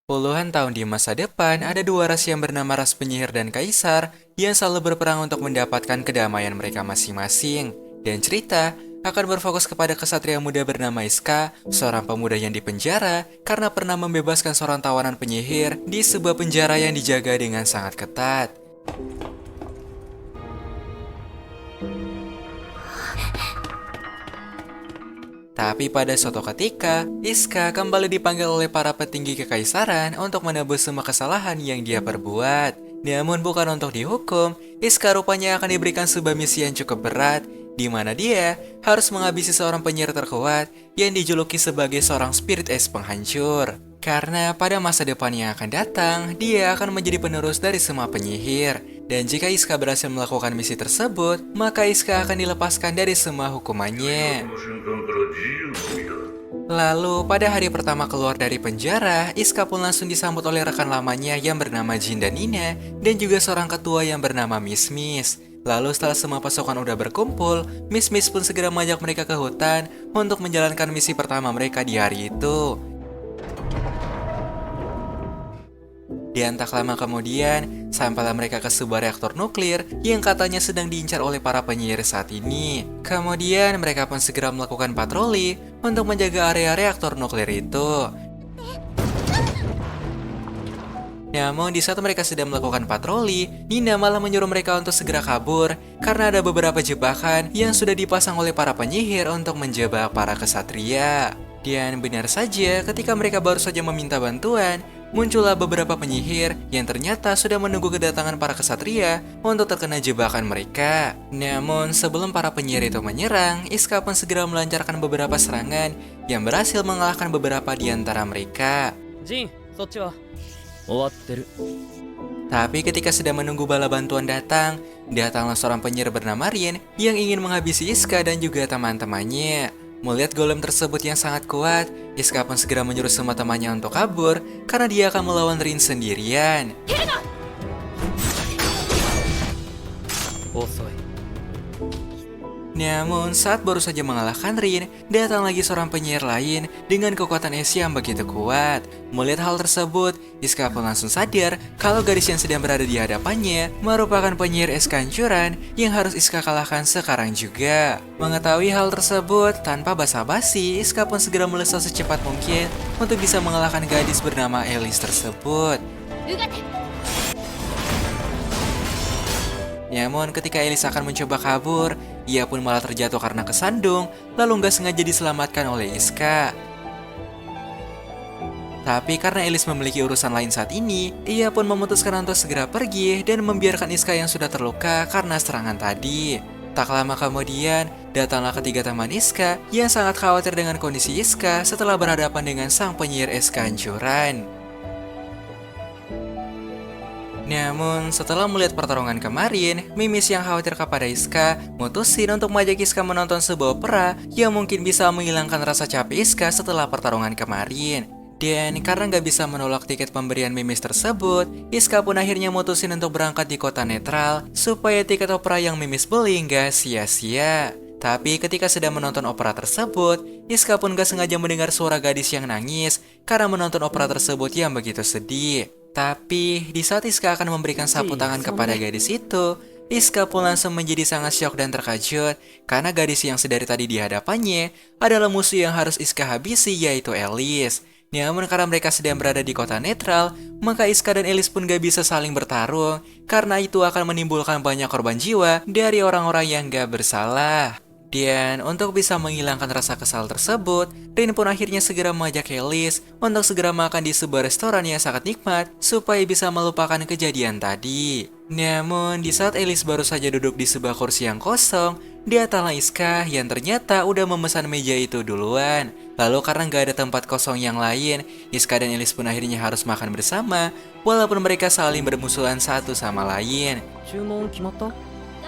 Puluhan tahun di masa depan, ada dua ras yang bernama ras penyihir dan kaisar yang selalu berperang untuk mendapatkan kedamaian mereka masing-masing. Dan cerita akan berfokus kepada kesatria muda bernama Iska, seorang pemuda yang dipenjara karena pernah membebaskan seorang tawanan penyihir di sebuah penjara yang dijaga dengan sangat ketat. Tapi pada suatu ketika, Iska kembali dipanggil oleh para petinggi kekaisaran untuk menebus semua kesalahan yang dia perbuat. Namun bukan untuk dihukum, Iska rupanya akan diberikan sebuah misi yang cukup berat, di mana dia harus menghabisi seorang penyihir terkuat yang dijuluki sebagai seorang spirit es penghancur. Karena pada masa depan yang akan datang, dia akan menjadi penerus dari semua penyihir. Dan jika Iska berhasil melakukan misi tersebut, maka Iska akan dilepaskan dari semua hukumannya. Lalu, pada hari pertama keluar dari penjara, Iska pun langsung disambut oleh rekan lamanya yang bernama Jin dan Nina, dan juga seorang ketua yang bernama Miss Miss. Lalu setelah semua pasukan udah berkumpul, Miss Miss pun segera mengajak mereka ke hutan untuk menjalankan misi pertama mereka di hari itu. Di tak lama kemudian, sampailah mereka ke sebuah reaktor nuklir yang katanya sedang diincar oleh para penyihir saat ini. Kemudian mereka pun segera melakukan patroli untuk menjaga area reaktor nuklir itu. Namun di saat mereka sedang melakukan patroli, Nina malah menyuruh mereka untuk segera kabur karena ada beberapa jebakan yang sudah dipasang oleh para penyihir untuk menjebak para kesatria. Dan benar saja, ketika mereka baru saja meminta bantuan, muncullah beberapa penyihir yang ternyata sudah menunggu kedatangan para kesatria untuk terkena jebakan mereka. Namun sebelum para penyihir itu menyerang, Iska pun segera melancarkan beberapa serangan yang berhasil mengalahkan beberapa di antara mereka. Jin, そっちは終わってる。 Tapi ketika sedang menunggu bala bantuan datang, datanglah seorang penyihir bernama Rin yang ingin menghabisi Iska dan juga teman-temannya. Melihat golem tersebut yang sangat kuat, Iska pun segera menyuruh semua temannya untuk kabur karena dia akan melawan Rin sendirian. 遅い。 Namun saat baru saja mengalahkan Rin, datang lagi seorang penyihir lain dengan kekuatan es yang begitu kuat. Melihat hal tersebut, Iska pun langsung sadar kalau gadis yang sedang berada di hadapannya merupakan penyihir es kancuran yang harus Iska kalahkan sekarang juga. Mengetahui hal tersebut, tanpa basa-basi, Iska pun segera melesat secepat mungkin untuk bisa mengalahkan gadis bernama Alice tersebut. Namun ketika Alice akan mencoba kabur, ia pun malah terjatuh karena kesandung, lalu nggak sengaja diselamatkan oleh Iska. Tapi karena Alice memiliki urusan lain saat ini, ia pun memutuskan untuk segera pergi dan membiarkan Iska yang sudah terluka karena serangan tadi. Tak lama kemudian, datanglah ketiga teman Iska yang sangat khawatir dengan kondisi Iska setelah berhadapan dengan sang penyihir es kehancuran. Namun, setelah melihat pertarungan kemarin, Mimis yang khawatir kepada Iska mutusin untuk mengajak Iska menonton sebuah opera yang mungkin bisa menghilangkan rasa capek Iska setelah pertarungan kemarin. Dan karena nggak bisa menolak tiket pemberian Mimis tersebut, Iska pun akhirnya mutusin untuk berangkat di kota netral supaya tiket opera yang Mimis beli nggak sia-sia. Tapi ketika sedang menonton opera tersebut, Iska pun gak sengaja mendengar suara gadis yang nangis karena menonton opera tersebut yang begitu sedih. Tapi di saat Iska akan memberikan sapu tangan kepada gadis itu, Iska pun langsung menjadi sangat syok dan terkejut karena gadis yang sedari tadi di hadapannya adalah musuh yang harus Iska habisi, yaitu Alice. Namun karena mereka sedang berada di kota netral, maka Iska dan Alice pun gak bisa saling bertarung karena itu akan menimbulkan banyak korban jiwa dari orang-orang yang gak bersalah. Dan untuk bisa menghilangkan rasa kesal tersebut, Rin pun akhirnya segera mengajak Alice untuk segera makan di sebuah restoran yang sangat nikmat supaya bisa melupakan kejadian tadi. Namun, di saat Alice baru saja duduk di sebuah kursi yang kosong, datanglah Iska yang ternyata udah memesan meja itu duluan. Lalu karena gak ada tempat kosong yang lain, Iska dan Alice pun akhirnya harus makan bersama, walaupun mereka saling bermusuhan satu sama lain. 注文決まった？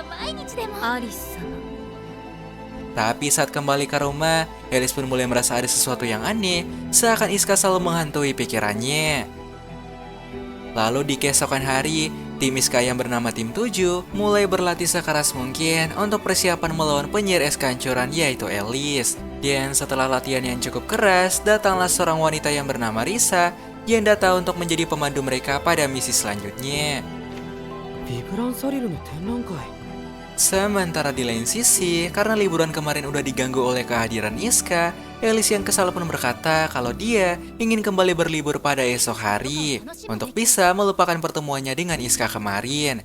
毎日でもアリス様 Tapi saat kembali ke rumah, Alice pun mulai merasa ada sesuatu yang aneh, seakan Iska selalu menghantui pikirannya. Lalu di keesokan hari, tim Iska yang bernama Tim 7 mulai berlatih sekeras mungkin untuk persiapan melawan penyihir es kancuran, yaitu Alice. Dan setelah latihan yang cukup keras, datanglah seorang wanita yang bernama Risa yang datang untuk menjadi pemandu mereka pada misi selanjutnya. ビブランサリルの展覧会。 Sementara di lain sisi, karena liburan kemarin udah diganggu oleh kehadiran Iska, Alice yang kesal pun berkata kalau dia ingin kembali berlibur pada esok hari untuk bisa melupakan pertemuannya dengan Iska kemarin.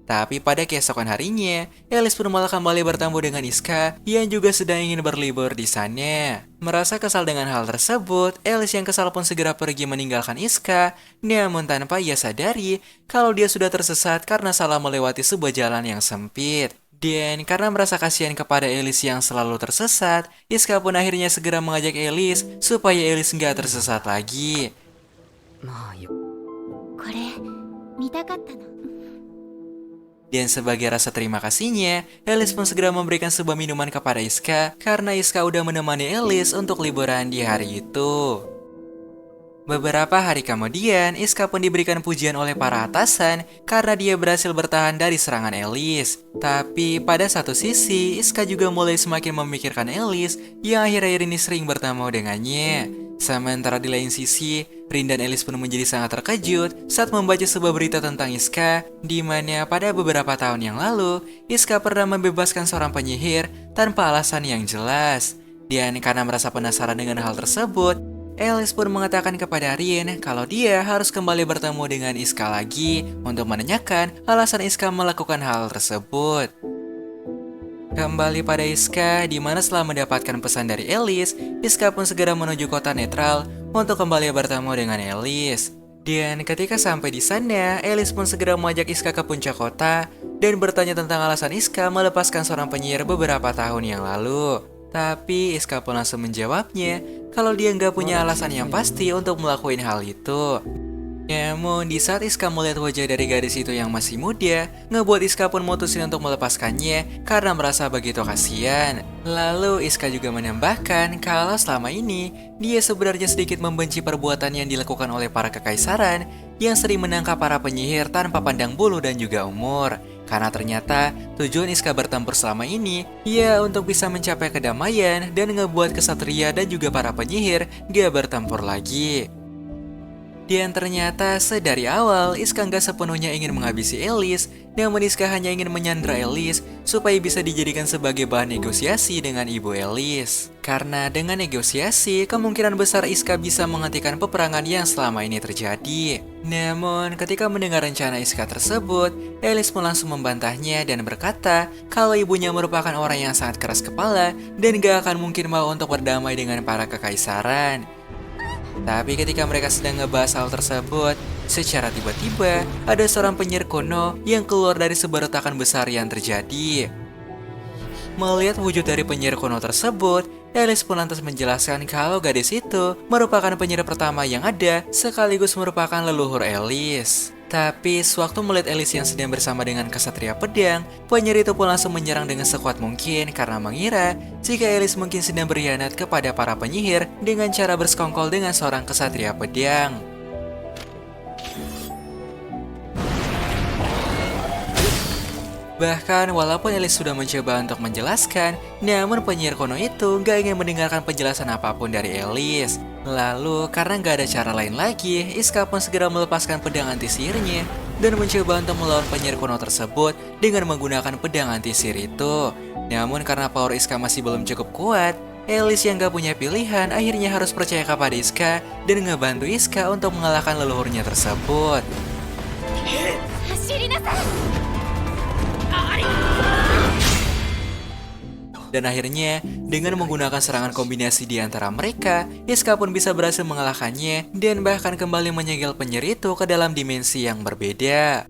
Tapi pada keesokan harinya, Alice pun malah kembali bertemu dengan Iska yang juga sedang ingin berlibur di sana. Merasa kesal dengan hal tersebut, Alice yang kesal pun segera pergi meninggalkan Iska, namun tanpa ia sadari kalau dia sudah tersesat karena salah melewati sebuah jalan yang sempit. Dan karena merasa kasihan kepada Alice yang selalu tersesat, Iska pun akhirnya segera mengajak Alice supaya Alice nggak tersesat lagi. まあよ。これ見たかったの。 Dan sebagai rasa terima kasihnya, Alice pun segera memberikan sebuah minuman kepada Iska karena Iska udah menemani Alice untuk liburan di hari itu. Beberapa hari kemudian, Iska pun diberikan pujian oleh para atasan karena dia berhasil bertahan dari serangan Alice. Tapi pada satu sisi, Iska juga mulai semakin memikirkan Alice yang akhir-akhir ini sering bertemu dengannya. Sementara di lain sisi, Rin dan Alice pun menjadi sangat terkejut saat membaca sebuah berita tentang Iska, di mana pada beberapa tahun yang lalu, Iska pernah membebaskan seorang penyihir tanpa alasan yang jelas. Dan karena merasa penasaran dengan hal tersebut, Alice pun mengatakan kepada Rin kalau dia harus kembali bertemu dengan Iska lagi untuk menanyakan alasan Iska melakukan hal tersebut. Kembali pada Iska, di mana setelah mendapatkan pesan dari Alice, Iska pun segera menuju kota netral untuk kembali bertemu dengan Alice. Dan ketika sampai di sana, Alice pun segera mengajak Iska ke puncak kota dan bertanya tentang alasan Iska melepaskan seorang penyihir beberapa tahun yang lalu. Tapi Iska pun langsung menjawabnya kalau dia nggak punya alasan yang pasti untuk melakukan hal itu. Namun di saat Iska melihat wajah dari gadis itu yang masih muda, ngebuat Iska pun mutusin untuk melepaskannya karena merasa begitu kasihan. Lalu Iska juga menambahkan kalau selama ini dia sebenarnya sedikit membenci perbuatan yang dilakukan oleh para kekaisaran yang sering menangkap para penyihir tanpa pandang bulu dan juga umur. Karena ternyata tujuan Iska bertempur selama ini ya untuk bisa mencapai kedamaian dan ngebuat kesatria dan juga para penyihir gak bertempur lagi. Dan ternyata sedari awal Iska nggak sepenuhnya ingin menghabisi Alice, namun Iska hanya ingin menyandra Alice supaya bisa dijadikan sebagai bahan negosiasi dengan ibu Alice. Karena dengan negosiasi, kemungkinan besar Iska bisa menghentikan peperangan yang selama ini terjadi. Namun ketika mendengar rencana Iska tersebut, Alice pun langsung membantahnya dan berkata kalau ibunya merupakan orang yang sangat keras kepala dan gak akan mungkin mau untuk berdamai dengan para kekaisaran. Tapi ketika mereka sedang ngebahas hal tersebut, secara tiba-tiba ada seorang penyihir kuno yang keluar dari sebuah retakan besar yang terjadi. Melihat wujud dari penyihir kuno tersebut, Alice pun lantas menjelaskan kalau gadis itu merupakan penyihir pertama yang ada sekaligus merupakan leluhur Alice. Tapi sewaktu melihat Alice yang sedang bersama dengan kesatria pedang, penyihir itu pun langsung menyerang dengan sekuat mungkin karena mengira jika Alice mungkin sedang berkhianat kepada para penyihir dengan cara bersekongkol dengan seorang kesatria pedang. Bahkan walaupun Alice sudah mencoba untuk menjelaskan, namun penyihir kuno itu gak ingin mendengarkan penjelasan apapun dari Alice. Lalu karena gak ada cara lain lagi, Iska pun segera melepaskan pedang anti sihirnya dan mencoba untuk melawan penyihir kuno tersebut dengan menggunakan pedang anti sihir itu. Namun karena power Iska masih belum cukup kuat, Alice yang gak punya pilihan akhirnya harus percaya kepada Iska dan ngebantu Iska untuk mengalahkan leluhurnya tersebut. Dan akhirnya, dengan menggunakan serangan kombinasi di antara mereka, Iska pun bisa berhasil mengalahkannya dan bahkan kembali menyegel penyihir itu ke dalam dimensi yang berbeda.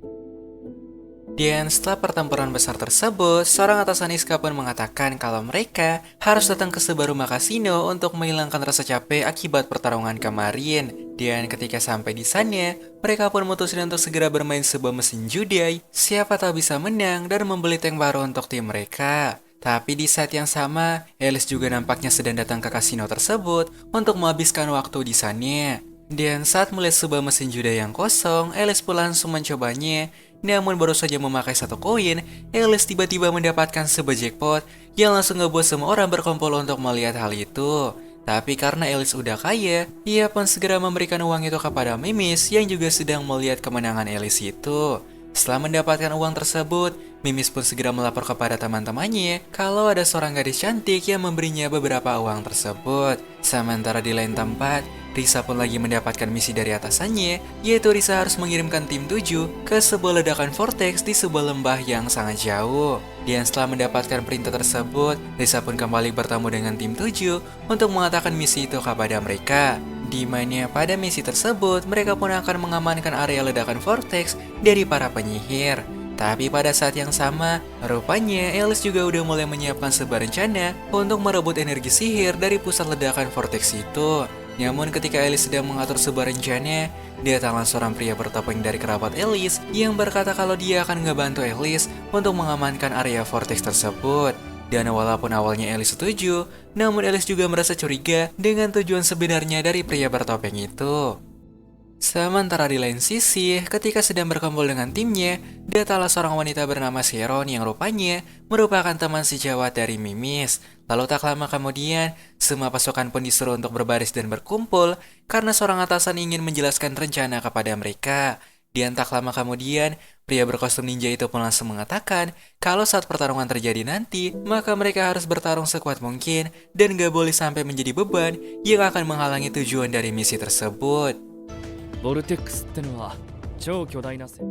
Dan setelah pertempuran besar tersebut, seorang atasan Iska pun mengatakan kalau mereka harus datang ke sebuah rumah kasino untuk menghilangkan rasa capek akibat pertarungan kemarin. Dan ketika sampai di sana, mereka pun memutuskan untuk segera bermain sebuah mesin judi. Siapa tahu bisa menang dan membeli tank baru untuk tim mereka. Tapi di saat yang sama, Alice juga nampaknya sedang datang ke kasino tersebut untuk menghabiskan waktu di sana. Dan saat melihat sebuah mesin judi yang kosong, Alice pun langsung mencobanya. Namun baru saja memakai satu koin, Alice tiba-tiba mendapatkan sebuah jackpot yang langsung ngebuat semua orang berkumpul untuk melihat hal itu. Tapi karena Alice udah kaya, ia pun segera memberikan uang itu kepada Mimis yang juga sedang melihat kemenangan Alice itu. Setelah mendapatkan uang tersebut, Mimis pun segera melapor kepada teman-temannya kalau ada seorang gadis cantik yang memberinya beberapa uang tersebut. Sementara di lain tempat, Risa pun lagi mendapatkan misi dari atasannya, yaitu Risa harus mengirimkan tim 7 ke sebuah ledakan vortex di sebuah lembah yang sangat jauh. Dan setelah mendapatkan perintah tersebut, Risa pun kembali bertemu dengan tim 7 untuk mengatakan misi itu kepada mereka. Di mana pada misi tersebut, mereka pun akan mengamankan area ledakan vortex dari para penyihir. Tapi pada saat yang sama, rupanya Alice juga udah mulai menyiapkan sebuah rencana untuk merebut energi sihir dari pusat ledakan vortex itu. Namun ketika Alice sedang mengatur sebuah rencana, datanglah seorang pria bertopeng dari kerabat Alice yang berkata kalau dia akan ngebantu Alice untuk mengamankan area vortex tersebut. Dan walaupun awalnya Alice setuju, namun Alice juga merasa curiga dengan tujuan sebenarnya dari pria bertopeng itu. Sementara di lain sisi, ketika sedang berkumpul dengan timnya, datanglah seorang wanita bernama Sharon yang rupanya merupakan teman sejawat dari Mimis. Lalu tak lama kemudian, semua pasukan pun disuruh untuk berbaris dan berkumpul karena seorang atasan ingin menjelaskan rencana kepada mereka. Dan tak lama kemudian, pria berkostum ninja itu pun langsung mengatakan kalau saat pertarungan terjadi nanti, maka mereka harus bertarung sekuat mungkin dan gak boleh sampai menjadi beban yang akan menghalangi tujuan dari misi tersebut. ボルテックスってのは超巨大な戦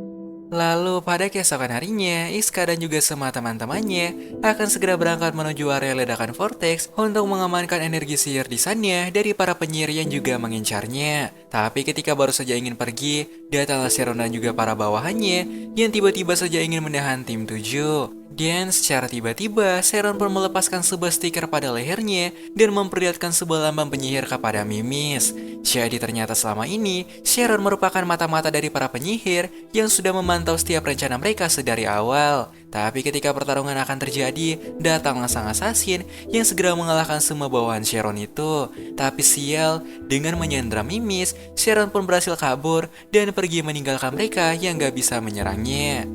Lalu pada keesokan harinya, Iska dan juga semua teman-temannya akan segera berangkat menuju area ledakan vortex untuk mengamankan energi sihir di sana dari para penyihir yang juga mengincarnya. Tapi ketika baru saja ingin pergi, datanglah Sharon dan juga para bawahannya yang tiba-tiba saja ingin menahan tim 7. Dan secara tiba-tiba, Sharon pun melepaskan sebuah stiker pada lehernya dan memperlihatkan sebuah lambang penyihir kepada Mimis. Jadi ternyata selama ini, Sharon merupakan mata-mata dari para penyihir yang sudah memantau setiap rencana mereka sedari awal. Tapi ketika pertarungan akan terjadi, datanglah sang assassin yang segera mengalahkan semua bawahan Sharon itu. Tapi sial, dengan menyandra Mimis, Sharon pun berhasil kabur dan pergi meninggalkan mereka yang gak bisa menyerangnya.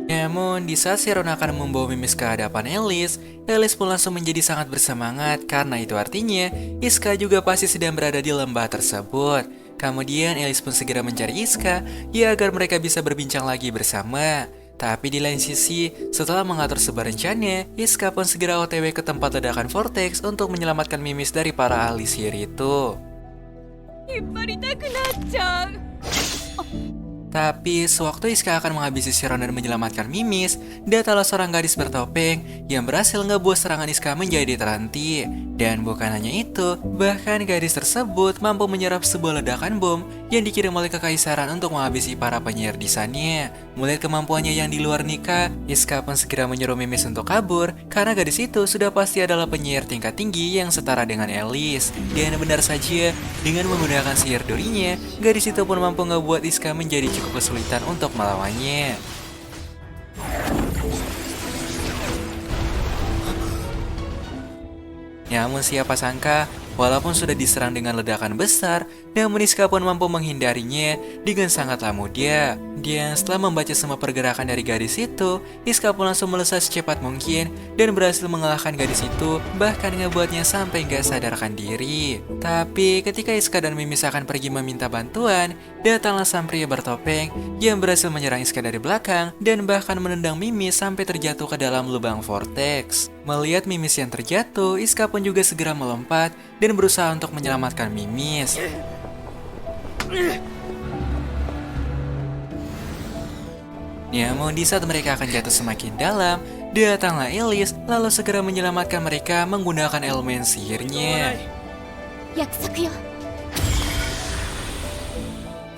Namun, di saat Sharon akan membawa Mimis ke hadapan Alice, Alice pun langsung menjadi sangat bersemangat karena itu artinya Iska juga pasti sedang berada di lembah tersebut. Kemudian Alice pun segera mencari Iska ya agar mereka bisa berbincang lagi bersama. Tapi di lain sisi, setelah mengatur sebuah rencana, Iska pun segera OTW ke tempat ledakan vortex untuk menyelamatkan Mimis dari para ahli sihir itu. Tapi sewaktu Iska akan menghabisi Sharon dan menyelamatkan Mimis, datanglah seorang gadis bertopeng yang berhasil ngebuat serangan Iska menjadi terhenti. Dan bukan hanya itu, bahkan gadis tersebut mampu menyerap sebuah ledakan bom yang dikirim oleh kekaisaran untuk menghabisi para penyihir di sana. Melihat kemampuannya yang di luar nikah, Iska pun segera menyuruh Mimis untuk kabur karena gadis itu sudah pasti adalah penyihir tingkat tinggi yang setara dengan Alice. Dan benar saja, dengan menggunakan sihir dorinya, gadis itu pun mampu ngebuat Iska menjadi cukup kesulitan untuk melawannya. Namun siapa sangka, walaupun sudah diserang dengan ledakan besar, namun Iska pun mampu menghindarinya dengan sangatlah mudah. Dan setelah membaca semua pergerakan dari gadis itu, Iska pun langsung melesat secepat mungkin dan berhasil mengalahkan gadis itu, bahkan ngebuatnya sampai gak sadarkan diri. Tapi ketika Iska dan Mimis akan pergi meminta bantuan, datanglah sang pria bertopeng yang berhasil menyerang Iska dari belakang dan bahkan menendang Mimis sampai terjatuh ke dalam lubang vortex. Melihat Mimis yang terjatuh, Iska pun juga segera melompat dan berusaha untuk menyelamatkan Mimis. Namun di saat mereka akan jatuh semakin dalam, datanglah Alice lalu segera menyelamatkan mereka menggunakan elemen sihirnya. 約束よ。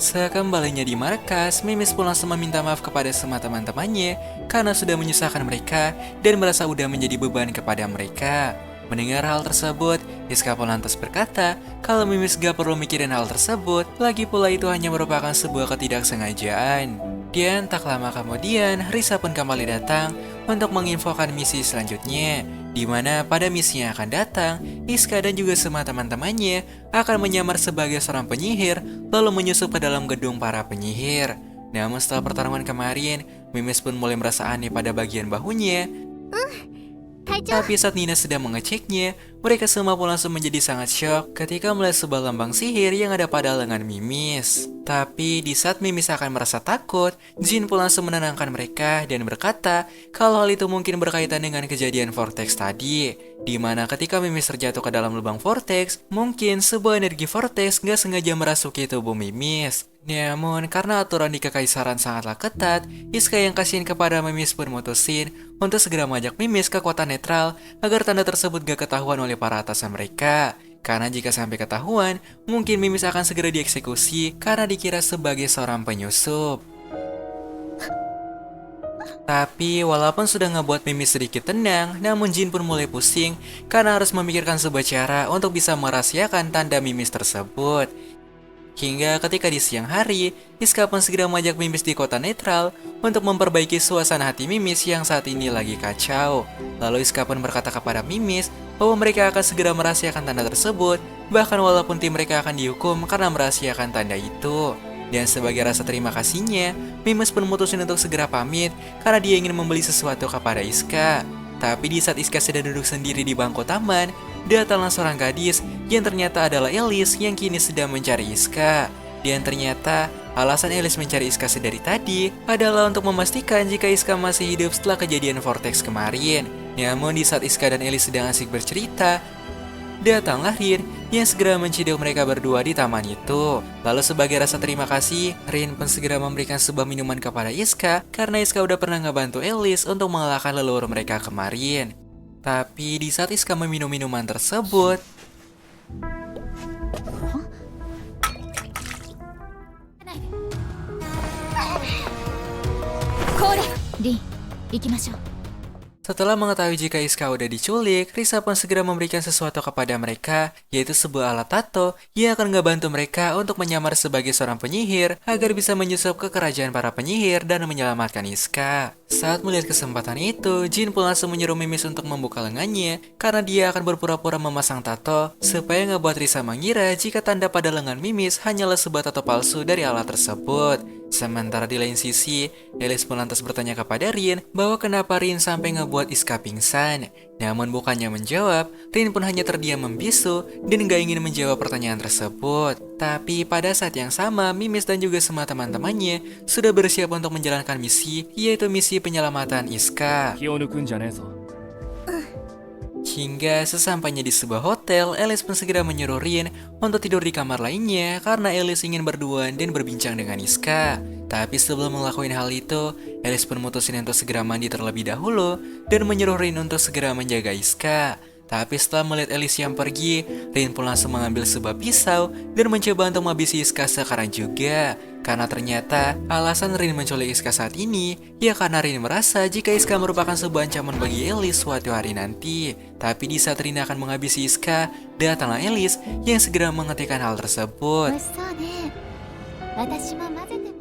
Sekembalinya di markas, Mimis pun langsung meminta maaf kepada semua teman-temannya karena sudah menyusahkan mereka dan merasa udah menjadi beban kepada mereka. Mendengar hal tersebut, Iska pun lantas berkata kalau Mimis gak perlu mikirin hal tersebut, lagi pula itu hanya merupakan sebuah ketidaksengajaan. Dan tak lama kemudian, Risa pun kembali datang untuk menginfokan misi selanjutnya, di mana pada misi yang akan datang, Iska dan juga semua teman-temannya akan menyamar sebagai seorang penyihir lalu menyusup ke dalam gedung para penyihir. Namun setelah pertarungan kemarin, Mimis pun mulai merasa aneh pada bagian bahunya. 隊長 Tapi saat Nina sedang mengeceknya, mereka semua pun langsung menjadi sangat shock ketika melihat sebuah lambang sihir yang ada pada lengan Mimis. Tapi di saat Mimis akan merasa takut, Jin pun langsung menenangkan mereka dan berkata kalau hal itu mungkin berkaitan dengan kejadian vortex tadi, di mana ketika Mimis terjatuh ke dalam lubang vortex, mungkin sebuah energi vortex nggak sengaja merasuki tubuh Mimis. Namun, karena aturan di kekaisaran sangatlah ketat, Iska yang kasihan kepada Mimis pun mutusin untuk segera mengajak Mimis ke kota netral agar tanda tersebut gak ketahuan oleh para atasan mereka. Karena jika sampai ketahuan, mungkin Mimis akan segera dieksekusi karena dikira sebagai seorang penyusup. Tapi walaupun sudah ngebuat Mimis sedikit tenang, namun Jin pun mulai pusing karena harus memikirkan sebuah cara untuk bisa merahasiakan tanda Mimis tersebut. Hingga ketika di siang hari, Iska pun segera mengajak Mimis di kota netral untuk memperbaiki suasana hati Mimis yang saat ini lagi kacau. Lalu Iska pun berkata kepada Mimis bahwa mereka akan segera merahasiakan tanda tersebut, bahkan walaupun tim mereka akan dihukum karena merahasiakan tanda itu. Dan sebagai rasa terima kasihnya, Mimis pun memutuskan untuk segera pamit karena dia ingin membeli sesuatu kepada Iska. Tapi di saat Iska sedang duduk sendiri di bangku taman, datanglah seorang gadis yang ternyata adalah Elis yang kini sedang mencari Iska. Dan ternyata alasan Elis mencari Iska sedari tadi adalah untuk memastikan jika Iska masih hidup setelah kejadian vortex kemarin. Namun di saat Iska dan Elis sedang asik bercerita, datanglah Rin yang segera menciduk mereka berdua di taman itu. Lalu sebagai rasa terima kasih, Rin pun segera memberikan sebuah minuman kepada Iska karena Iska udah pernah ngebantu Elis untuk mengalahkan leluhur mereka kemarin. Tapi di saat Iska meminum minuman tersebut, これリン行きましょう setelah mengetahui jika Iska udah diculik, Risa pun segera memberikan sesuatu kepada mereka, yaitu sebuah alat tato yang akan ngebantu mereka untuk menyamar sebagai seorang penyihir agar bisa menyusup ke kerajaan para penyihir dan menyelamatkan Iska. Saat melihat kesempatan itu, Jin pun langsung menyuruh Mimis untuk membuka lengannya karena dia akan berpura-pura memasang tato supaya ngebuat Risa mengira jika tanda pada lengan Mimis hanyalah sebuah tato palsu dari alat tersebut. Sementara di lain sisi, Elis pun lantas bertanya kepada Rin bahwa kenapa Rin sampai ngebuat Iska pingsan. Namun bukannya menjawab, Rin pun hanya terdiam membisu dan gak ingin menjawab pertanyaan tersebut. Tapi pada saat yang sama, Mimis dan juga semua teman-temannya sudah bersiap untuk menjalankan misi, yaitu misi penyelamatan Iska. 気を抜くんじゃねえぞ Hingga sesampainya di sebuah hotel, Elis pun segera menyuruh Rin untuk tidur di kamar lainnya karena Elis ingin berduaan dan berbincang dengan Iska. Tapi sebelum melakukan hal itu, Elis pun memutuskan untuk segera mandi terlebih dahulu dan menyuruh Rin untuk segera menjaga Iska. Tapi setelah melihat Elis yang pergi, Rin pun langsung mengambil sebuah pisau dan mencoba untuk menghabisi Iska sekarang juga. Karena ternyata alasan Rin menculik Iska saat ini, ya karena Rin merasa jika Iska merupakan sebuah ancaman bagi Elis suatu hari nanti. Tapi di saat Rin akan menghabisi Iska, datanglah Elis yang segera menghentikan hal 美 tersebut. 味しそうね私も混ぜてみ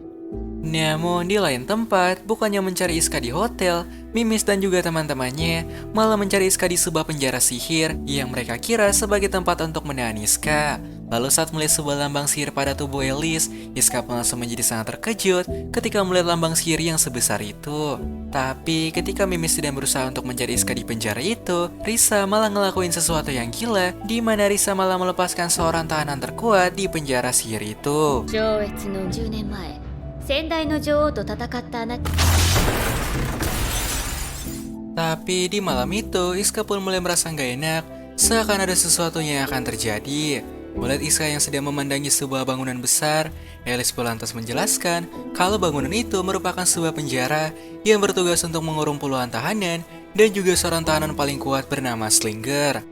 Namun di lain tempat, bukannya mencari Iska di hotel, Mimis dan juga teman-temannya malah mencari Iska di sebuah penjara sihir yang mereka kira sebagai tempat untuk menahan Iska. Lalu saat melihat sebuah lambang sihir pada tubuh Elis, Iska pun langsung menjadi sangat terkejut ketika melihat lambang sihir yang sebesar itu. Tapi ketika Mimis sedang berusaha untuk mencari Iska di penjara itu, Risa malah ngelakuin sesuatu yang gila, di mana Risa malah melepaskan seorang tahanan terkuat di penjara sihir itu. 上越の10年前先代の女王と戦ったあなた Tapi di malam itu, Iska pun mulai merasa nggak enak, seakan ada sesuatu yang akan terjadi. Melihat Iska yang sedang memandangi sebuah bangunan besar, Elis pun lantas menjelaskan kalau bangunan itu merupakan sebuah penjara yang bertugas untuk mengurung puluhan tahanan dan juga seorang tahanan paling kuat bernama Slinger.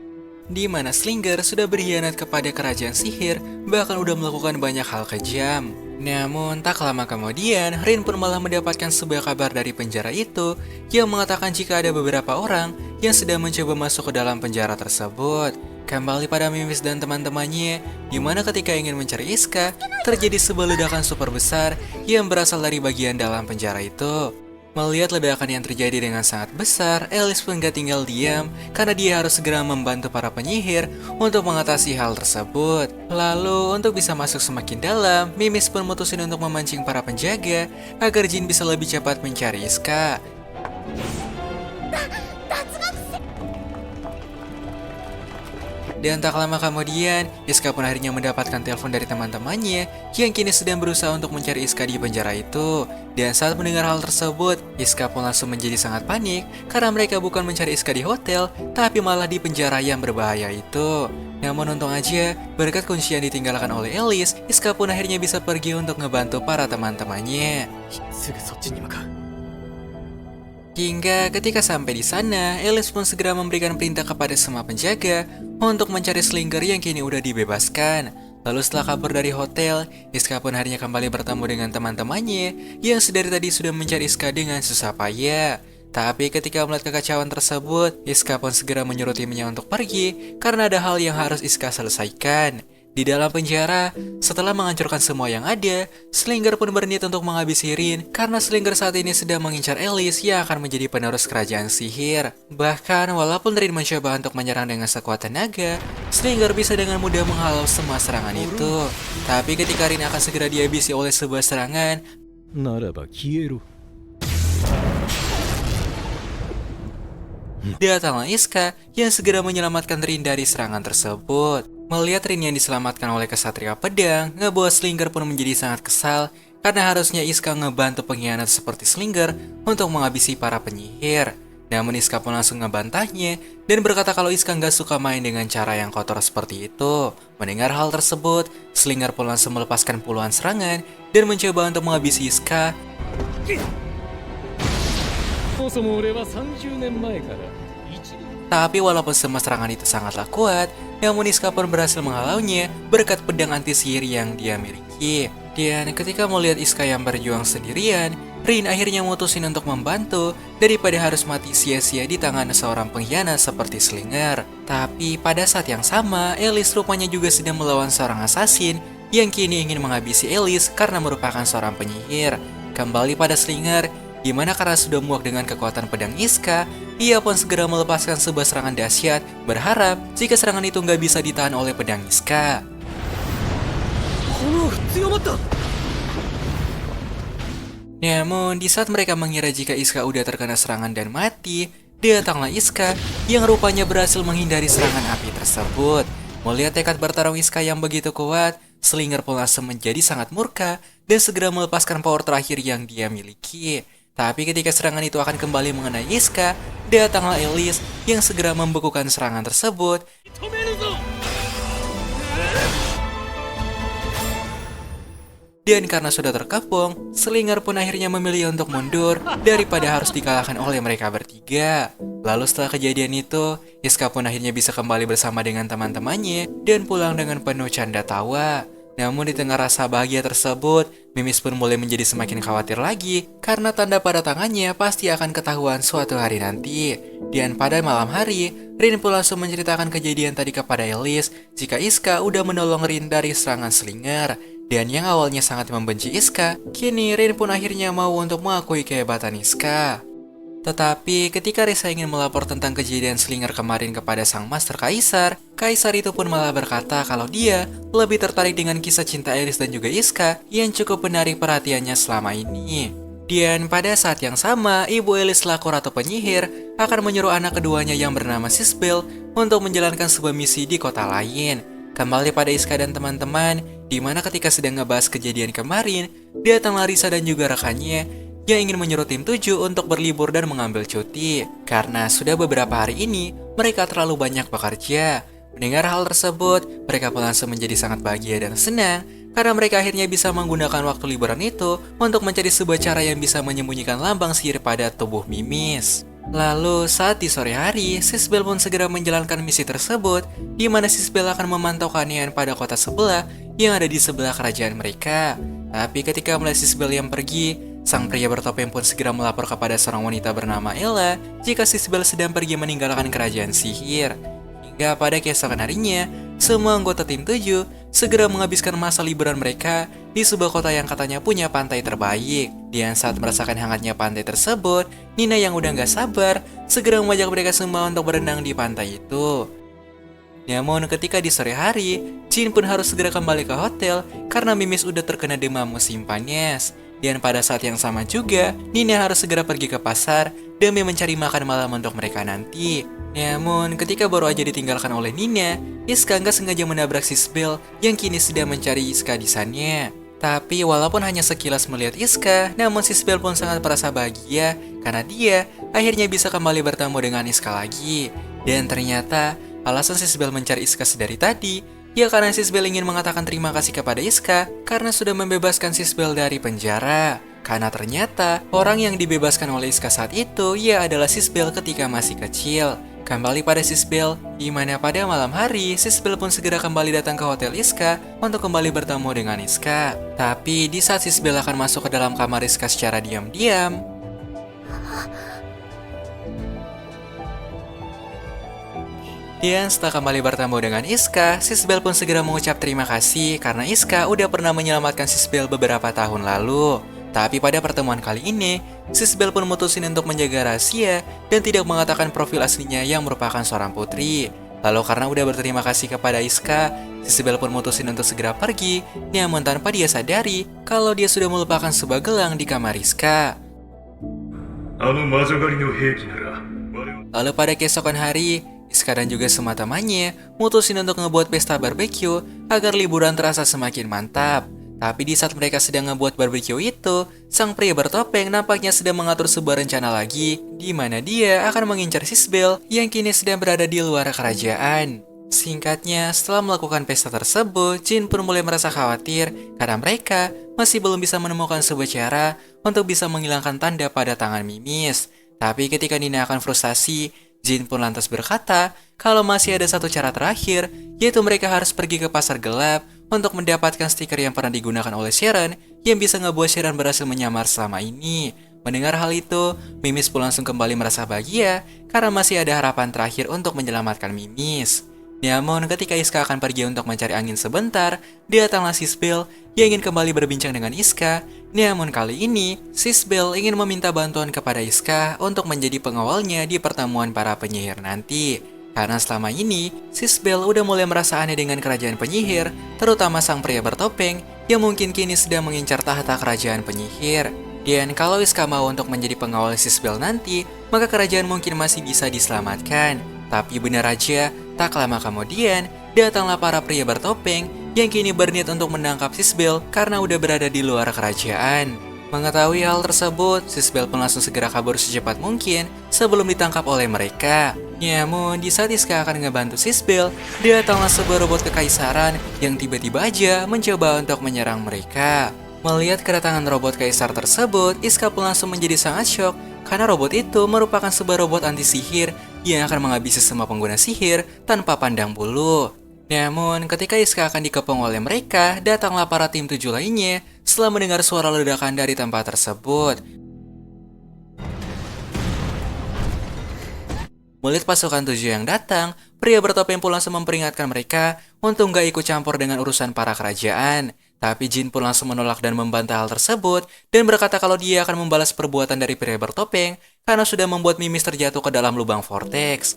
Di mana Slinger sudah berkhianat kepada kerajaan sihir, bahkan udah melakukan banyak hal kejam. Namun tak lama kemudian, Rin pun malah mendapatkan sebuah kabar dari penjara itu yang mengatakan jika ada beberapa orang yang sedang mencoba masuk ke dalam penjara tersebut. Kembali pada Mimis dan teman-temannya, di mana ketika ingin mencari Iska, terjadi sebuah ledakan super besar yang berasal dari bagian dalam penjara itu. Melihat ledakan yang terjadi dengan sangat besar, Elis pun gak tinggal diam karena dia harus segera membantu para penyihir untuk mengatasi hal tersebut. Lalu untuk bisa masuk semakin dalam, Mimis pun memutuskan untuk memancing para penjaga agar Jin bisa lebih cepat mencari Iska. Dan tak lama kemudian, Iska pun akhirnya mendapatkan telepon dari teman-temannya yang kini sedang berusaha untuk mencari Iska di penjara itu. Dan saat mendengar hal tersebut, Iska pun langsung menjadi sangat panik karena mereka bukan mencari Iska di hotel, tapi malah di penjara yang berbahaya itu. Namun untung aja, berkat kunci yang ditinggalkan oleh Alice, Iska pun akhirnya bisa pergi untuk ngebantu para teman-temannya. すぐそっちに向かう Hingga ketika sampai di sana, Alice pun segera memberikan perintah kepada semua penjaga untuk mencari Slinger yang kini udah dibebaskan. Lalu setelah kabur dari hotel, Iska pun akhirnya kembali bertemu dengan teman-temannya yang sedari tadi sudah mencari Iska dengan susah payah. Tapi ketika melihat kekacauan tersebut, Iska pun segera menyuruh timnya untuk pergi karena ada hal yang harus Iska selesaikan. Di dalam penjara, setelah menghancurkan semua yang ada, Slinger pun berniat untuk menghabisi Rin karena Slinger saat ini sedang mengincar Alice yang akan menjadi penerus kerajaan sihir. Bahkan, walaupun Rin mencoba untuk menyerang dengan sekuat tenaga, Slinger bisa dengan mudah menghalau semua serangan itu. Tapi ketika Rin akan segera dihabisi oleh sebuah serangan, ならば消えろ datanglah Iska yang segera menyelamatkan Rin dari serangan tersebut. Melihat Rin yang diselamatkan oleh kesatria pedang, ngebuat Slinger pun menjadi sangat kesal karena harusnya Iska ngebantu pengkhianat seperti Slinger untuk menghabisi para penyihir. Namun Iska pun langsung ngebantahnya dan berkata kalau Iska nggak suka main dengan cara yang kotor seperti itu. Mendengar hal tersebut, Slinger pun langsung melepaskan puluhan serangan dan mencoba untuk menghabisi Iska. そもそも俺は30年前から一度 Tapi walaupun semua serangan itu sangatlah kuat, namun Iska pun berhasil menghalaunya berkat pedang anti sihir yang dia miliki. Dan ketika melihat Iska yang berjuang sendirian, Rin akhirnya mutusin untuk membantu daripada harus mati sia-sia di tangan seorang pengkhianat seperti Slinger. Tapi pada saat yang sama, Alice rupanya juga sedang melawan seorang assassin yang kini ingin menghabisi Alice karena merupakan seorang penyihir. Kembali pada Slinger, di mana karena sudah muak dengan kekuatan pedang Iska, ia pun segera melepaskan sebuah serangan dahsyat, berharap jika serangan itu nggak bisa ditahan oleh pedang Iska. 炎が強まった Namun, di saat mereka mengira jika Iska udah terkena serangan dan mati, datanglah Iska yang rupanya berhasil menghindari serangan api tersebut. Melihat tekad bertarung Iska yang begitu kuat, Slinger pun langsung menjadi sangat murka dan segera melepaskan power terakhir yang dia miliki. Tapi ketika serangan itu akan kembali mengenai Iska, datanglah Alice yang segera membekukan serangan tersebut. 止めるぞ Dan karena sudah terkepung, Slinger pun akhirnya memilih untuk mundur daripada harus dikalahkan oleh mereka bertiga. Lalu setelah kejadian itu, Iska pun akhirnya bisa kembali bersama dengan teman-temannya dan pulang dengan penuh canda tawa. Namun di tengah rasa bahagia tersebut, Mimis pun mulai menjadi semakin khawatir lagi karena tanda pada tangannya pasti akan ketahuan suatu hari nanti. Dan pada malam hari, Rin pun langsung menceritakan kejadian tadi kepada Alice jika Iska udah menolong Rin dari serangan Slinger. Dan yang awalnya sangat membenci Iska, kini Rin pun akhirnya mau untuk mengakui kehebatan Iska. Tetapi ketika Risa ingin melapor tentang kejadian Slinger kemarin kepada sang Master Kaisar, Kaisar itu pun malah berkata kalau dia lebih tertarik dengan kisah cinta Alice dan juga Iska yang cukup menarik perhatiannya selama ini. Dan pada saat yang sama, ibu Alice selaku ratu penyihir akan menyuruh anak keduanya yang bernama Sisbel untuk menjalankan sebuah misi di kota lain. Kembali pada Iska dan teman-teman, di mana ketika sedang ngebahas kejadian kemarin, datanglah Risa dan juga rekannya yang ingin menyuruh tim 7 untuk berlibur dan mengambil cuti. Karena sudah beberapa hari ini, mereka terlalu banyak bekerja. Mendengar hal tersebut, mereka pun langsung menjadi sangat bahagia dan senang karena mereka akhirnya bisa menggunakan waktu liburan itu untuk mencari sebuah cara yang bisa menyembunyikan lambang sihir pada tubuh Mimis. Lalu saat di sore hari, Sisbel pun segera menjalankan misi tersebut, di mana Sisbel akan memantau keanehan pada kota sebelah yang ada di sebelah kerajaan mereka. Tapi ketika melihat Sisbel yang pergi, sang pria bertopeng pun segera melapor kepada seorang wanita bernama Ella jika Sisbel sedang pergi meninggalkan kerajaan sihir. Hingga pada keesokan harinya, semua anggota tim 7 segera menghabiskan masa liburan mereka di sebuah kota yang katanya punya pantai terbaik. Dan saat merasakan hangatnya pantai tersebut, Nina yang udah gak sabar segera mengajak mereka semua untuk berenang di pantai itu. Namun ketika di sore hari, Jin pun harus segera kembali ke hotel karena Mimis udah terkena demam musim panas. Dan pada saat yang sama juga, Nina harus segera pergi ke pasar demi mencari makan malam untuk mereka nanti. Namun, ketika baru aja ditinggalkan oleh Nina, Iska nggak sengaja menabrak Sisbel yang kini sedang mencari Iska di sana. Tapi walaupun hanya sekilas melihat Iska, namun Sisbel pun sangat merasa bahagia karena dia akhirnya bisa kembali bertemu dengan Iska lagi. Dan ternyata, alasan Sisbel mencari Iska sedari tadi, ya karena Sisbel ingin mengatakan terima kasih kepada Iska karena sudah membebaskan Sisbel dari penjara. Karena ternyata, orang yang dibebaskan oleh Iska saat itu, ya adalah Sisbel ketika masih kecil. Kembali pada Sisbel, di mana pada malam hari, Sisbel pun segera kembali datang ke hotel Iska untuk kembali bertemu dengan Iska. Tapi di saat Sisbel akan masuk ke dalam kamar Iska secara diam-diam, dan setelah kembali bertemu dengan Iska, Sisbel pun segera mengucap terima kasih karena Iska udah pernah menyelamatkan Sisbel beberapa tahun lalu. Tapi pada pertemuan kali ini, Sisbel pun memutusin untuk menjaga rahasia dan tidak mengatakan profil aslinya yang merupakan seorang putri. Lalu karena udah berterima kasih kepada Iska, Sisbel pun memutusin untuk segera pergi, namun tanpa dia sadari kalau dia sudah melupakan sebuah gelang di kamar Iska. Lalu pada keesokan hari, Iska dan juga semua temannya mutusin untuk ngebuat pesta barbeque agar liburan terasa semakin mantap. Tapi di saat mereka sedang ngebuat barbeque itu, sang pria bertopeng nampaknya sedang mengatur sebuah rencana lagi, di mana dia akan mengincar Sisbel yang kini sedang berada di luar kerajaan. Singkatnya, setelah melakukan pesta tersebut, Jin pun mulai merasa khawatir karena mereka masih belum bisa menemukan sebuah cara untuk bisa menghilangkan tanda pada tangan Mimis. Tapi ketika Nina akan frustasi, Jin pun lantas berkata kalau masih ada satu cara terakhir, yaitu mereka harus pergi ke pasar gelap untuk mendapatkan stiker yang pernah digunakan oleh Sharon yang bisa ngebuat Sharon berhasil menyamar selama ini. Mendengar hal itu, Mimis pun langsung kembali merasa bahagia karena masih ada harapan terakhir untuk menyelamatkan Mimis. Namun ketika Iska akan pergi untuk mencari angin sebentar, datanglah Sisbel yang ingin kembali berbincang dengan Iska. Namun kali ini, Sisbel ingin meminta bantuan kepada Iska untuk menjadi pengawalnya di pertemuan para penyihir nanti. Karena selama ini, Sisbel udah mulai merasa aneh dengan kerajaan penyihir, terutama sang pria bertopeng yang mungkin kini sedang mengincar tahta kerajaan penyihir. Dan kalau Iska mau untuk menjadi pengawal Sisbel nanti, maka kerajaan mungkin masih bisa diselamatkan. Tapi benar aja, tak lama kemudian, datanglah para pria bertopeng yang kini berniat untuk menangkap Sisbel karena udah berada di luar kerajaan. Mengetahui hal tersebut, Sisbel pun langsung segera kabur secepat mungkin sebelum ditangkap oleh mereka. Namun, di saat Iska akan ngebantu Sisbel, datanglah sebuah robot kekaisaran yang tiba-tiba aja mencoba untuk menyerang mereka. Melihat kedatangan robot kaisar tersebut, Iska pun langsung menjadi sangat syok karena robot itu merupakan sebuah robot anti sihir yang akan menghabisi semua pengguna sihir tanpa pandang bulu. Namun, ketika Iska akan dikepung oleh mereka, datanglah para tim 7 lainnya setelah mendengar suara ledakan dari tempat tersebut. Melihat pasukan 7 yang datang, pria bertopeng pun langsung memperingatkan mereka untuk gak ikut campur dengan urusan para kerajaan. Tapi Jin pun langsung menolak dan membantah hal tersebut dan berkata kalau dia akan membalas perbuatan dari pria bertopeng karena sudah membuat Mimis terjatuh ke dalam lubang vortex.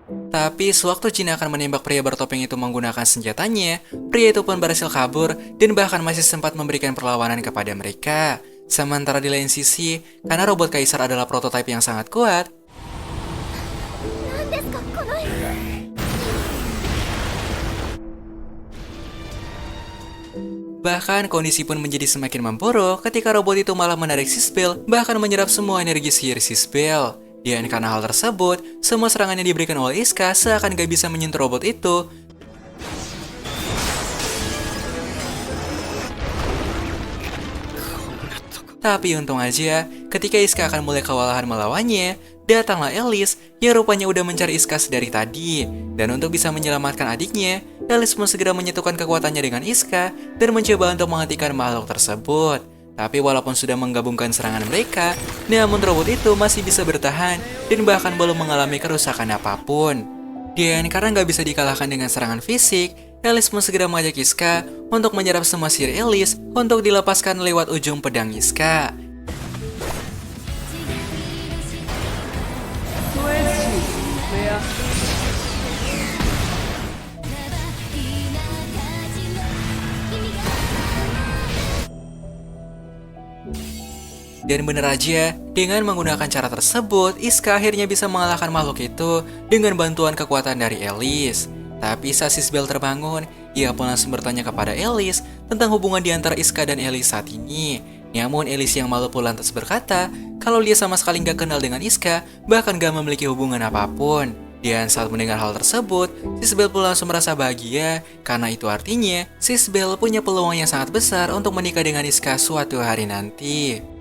Tapi sewaktu Jin akan menembak pria bertopeng itu menggunakan senjatanya, pria itu pun berhasil kabur dan bahkan masih sempat memberikan perlawanan kepada mereka. Sementara di lain sisi, karena robot kaisar adalah prototipe yang sangat kuat, bahkan kondisi pun menjadi semakin memburuk ketika robot itu malah menarik Sisbel, bahkan menyerap semua energi sihir Sisbel. Dan karena hal tersebut, semua serangan yang diberikan oleh Iska seakan gak bisa menyentuh robot itu. Tapi untung aja, ketika Iska akan mulai kewalahan melawannya, datanglah Alice yang rupanya udah mencari Iska sedari tadi. Dan untuk bisa menyelamatkan adiknya, Alice pun segera menyatukan kekuatannya dengan Iska dan mencoba untuk menghentikan makhluk tersebut. Tapi walaupun sudah menggabungkan serangan mereka, namun robot itu masih bisa bertahan dan bahkan belum mengalami kerusakan apapun. Dan karena nggak bisa dikalahkan dengan serangan fisik, Alice pun segera mengajak Iska untuk menyerap semua sihir Alice untuk dilepaskan lewat ujung pedang Iska. Dan bener aja, dengan menggunakan cara tersebut, Iska akhirnya bisa mengalahkan makhluk itu dengan bantuan kekuatan dari Alice. Tapi saat Sisbel terbangun, ia pun langsung bertanya kepada Alice tentang hubungan di antara Iska dan Alice saat ini. Namun Alice yang malu pun lantas berkata kalau dia sama sekali nggak kenal dengan Iska, bahkan gak memiliki hubungan apapun. Dan saat mendengar hal tersebut, Sisbel pun langsung merasa bahagia karena itu artinya Sisbel punya peluang yang sangat besar untuk menikah dengan Iska suatu hari nanti.